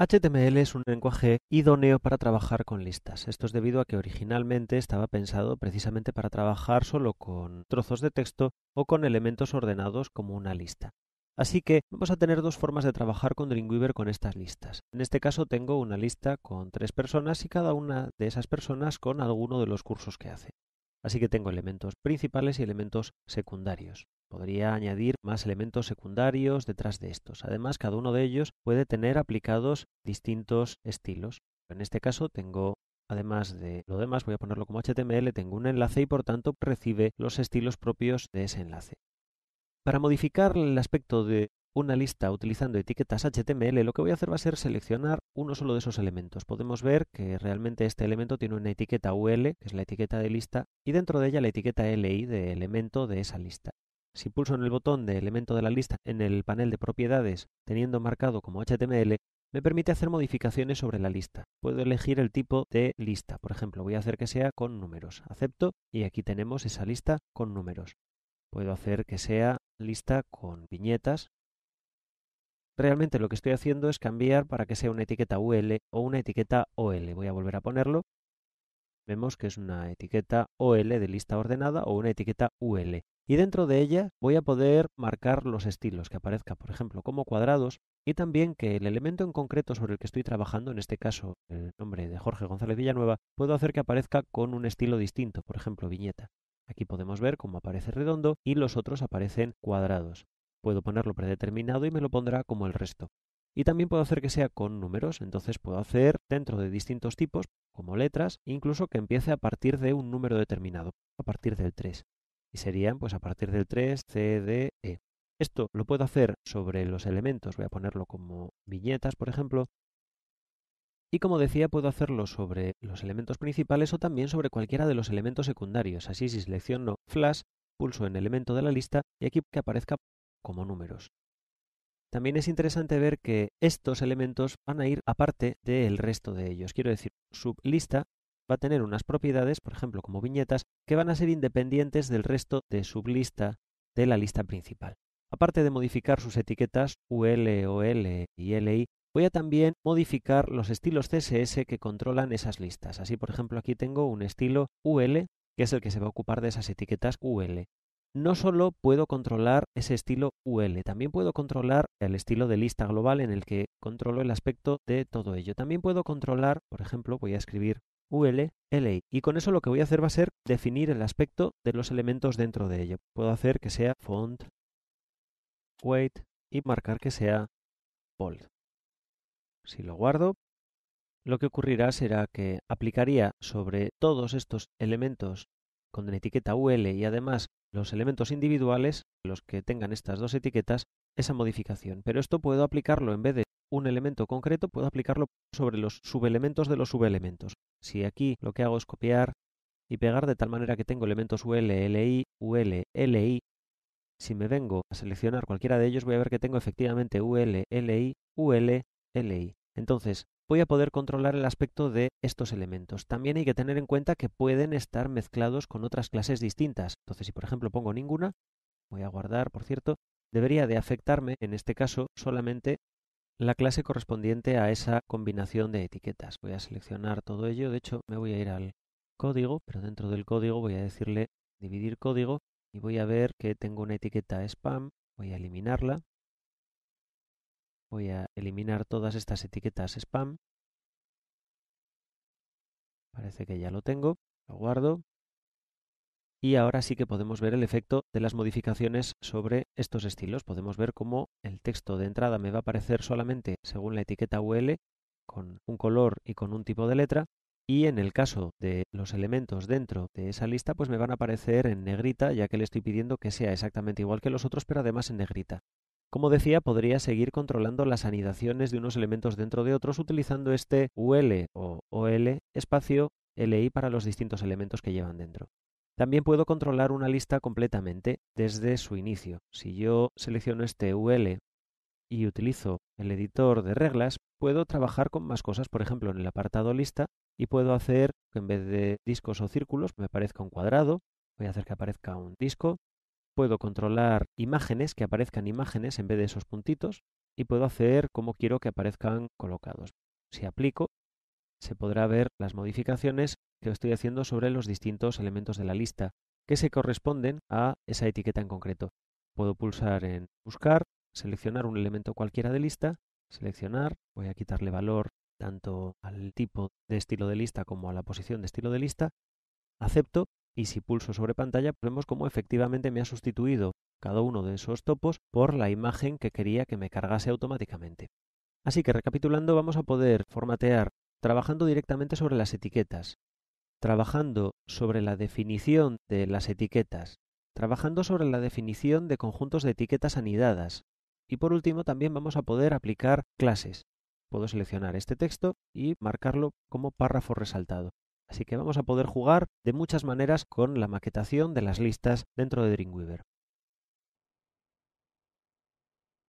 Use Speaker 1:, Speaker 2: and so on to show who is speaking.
Speaker 1: HTML es un lenguaje idóneo para trabajar con listas. Esto es debido a que originalmente estaba pensado precisamente para trabajar solo con trozos de texto o con elementos ordenados como una lista. Así que vamos a tener dos formas de trabajar con Dreamweaver con estas listas. En este caso tengo una lista con 3 personas y cada una de esas personas con alguno de los cursos que hace. Así que tengo elementos principales y elementos secundarios. Podría añadir más elementos secundarios detrás de estos. Además, cada uno de ellos puede tener aplicados distintos estilos. En este caso tengo, además de lo demás, voy a ponerlo como HTML, tengo un enlace y por tanto recibe los estilos propios de ese enlace. Para modificar el aspecto de una lista utilizando etiquetas HTML, lo que voy a hacer va a ser seleccionar uno solo de esos elementos. Podemos ver que realmente este elemento tiene una etiqueta UL, que es la etiqueta de lista, y dentro de ella la etiqueta LI de elemento de esa lista. Si pulso en el botón de elemento de la lista en el panel de propiedades, teniendo marcado como HTML, me permite hacer modificaciones sobre la lista. Puedo elegir el tipo de lista. Por ejemplo, voy a hacer que sea con números. Acepto y aquí tenemos esa lista con números. Puedo hacer que sea lista con viñetas. Realmente lo que estoy haciendo es cambiar para que sea una etiqueta UL o una etiqueta OL. Voy a volver a ponerlo. Vemos que es una etiqueta OL de lista ordenada o una etiqueta UL. Y dentro de ella voy a poder marcar los estilos que aparezca, por ejemplo, como cuadrados y también que el elemento en concreto sobre el que estoy trabajando, en este caso el nombre de Jorge González Villanueva, puedo hacer que aparezca con un estilo distinto, por ejemplo, viñeta. Aquí podemos ver cómo aparece redondo y los otros aparecen cuadrados. Puedo ponerlo predeterminado y me lo pondrá como el resto. Y también puedo hacer que sea con números, entonces puedo hacer dentro de distintos tipos, como letras, incluso que empiece a partir de un número determinado, a partir del 3. Y serían pues a partir del 3, C, D, E. Esto lo puedo hacer sobre los elementos, voy a ponerlo como viñetas, por ejemplo. Y como decía, puedo hacerlo sobre los elementos principales o también sobre cualquiera de los elementos secundarios. Así, si selecciono Flash, pulso en elemento de la lista y aquí que aparezca como números. También es interesante ver que estos elementos van a ir aparte del resto de ellos. Quiero decir, sublista va a tener unas propiedades, por ejemplo, como viñetas, que van a ser independientes del resto de sublista de la lista principal. Aparte de modificar sus etiquetas UL, OL y LI, voy a también modificar los estilos CSS que controlan esas listas. Así, por ejemplo, aquí tengo un estilo UL, que es el que se va a ocupar de esas etiquetas UL. No solo puedo controlar ese estilo UL, también puedo controlar el estilo de lista global en el que controlo el aspecto de todo ello. También puedo controlar, por ejemplo, voy a escribir UL, LI, y con eso lo que voy a hacer va a ser definir el aspecto de los elementos dentro de ello. Puedo hacer que sea font, weight y marcar que sea bold. Si lo guardo, lo que ocurrirá será que aplicaría sobre todos estos elementos con la etiqueta UL y además los elementos individuales, los que tengan estas dos etiquetas, esa modificación. Pero esto puedo aplicarlo en vez de un elemento concreto, puedo aplicarlo sobre los subelementos de los subelementos. Si aquí lo que hago es copiar y pegar de tal manera que tengo elementos UL, LI, UL, LI, si me vengo a seleccionar cualquiera de ellos voy a ver que tengo efectivamente UL, LI, UL, LI. Entonces, voy a poder controlar el aspecto de estos elementos. También hay que tener en cuenta que pueden estar mezclados con otras clases distintas. Entonces, si por ejemplo pongo ninguna, voy a guardar, por cierto, debería de afectarme, en este caso, solamente la clase correspondiente a esa combinación de etiquetas. Voy a seleccionar todo ello. De hecho, me voy a ir al código, pero dentro del código voy a decirle dividir código y voy a ver que tengo una etiqueta spam. Voy a eliminarla. Voy a eliminar todas estas etiquetas spam. Parece que ya lo tengo. Lo guardo. Y ahora sí que podemos ver el efecto de las modificaciones sobre estos estilos. Podemos ver cómo el texto de entrada me va a aparecer solamente según la etiqueta UL, con un color y con un tipo de letra. Y en el caso de los elementos dentro de esa lista, pues me van a aparecer en negrita, ya que le estoy pidiendo que sea exactamente igual que los otros, pero además en negrita. Como decía, podría seguir controlando las anidaciones de unos elementos dentro de otros utilizando este UL o OL espacio LI para los distintos elementos que llevan dentro. También puedo controlar una lista completamente desde su inicio. Si yo selecciono este UL y utilizo el editor de reglas, puedo trabajar con más cosas, por ejemplo en el apartado lista, y puedo hacer que en vez de discos o círculos me aparezca un cuadrado, voy a hacer que aparezca un disco. Puedo controlar imágenes, que aparezcan imágenes en vez de esos puntitos. y puedo hacer cómo quiero que aparezcan colocados. Si aplico, se podrá ver las modificaciones que estoy haciendo sobre los distintos elementos de la lista que se corresponden a esa etiqueta en concreto. Puedo pulsar en Buscar, seleccionar un elemento cualquiera de lista, seleccionar, voy a quitarle valor tanto al tipo de estilo de lista como a la posición de estilo de lista, acepto y si pulso sobre pantalla vemos cómo efectivamente me ha sustituido cada uno de esos topos por la imagen que quería que me cargase automáticamente. Así que recapitulando, vamos a poder formatear trabajando directamente sobre las etiquetas, trabajando sobre la definición de las etiquetas, trabajando sobre la definición de conjuntos de etiquetas anidadas y por último también vamos a poder aplicar clases. Puedo seleccionar este texto y marcarlo como párrafo resaltado. Así que vamos a poder jugar de muchas maneras con la maquetación de las listas dentro de Dreamweaver.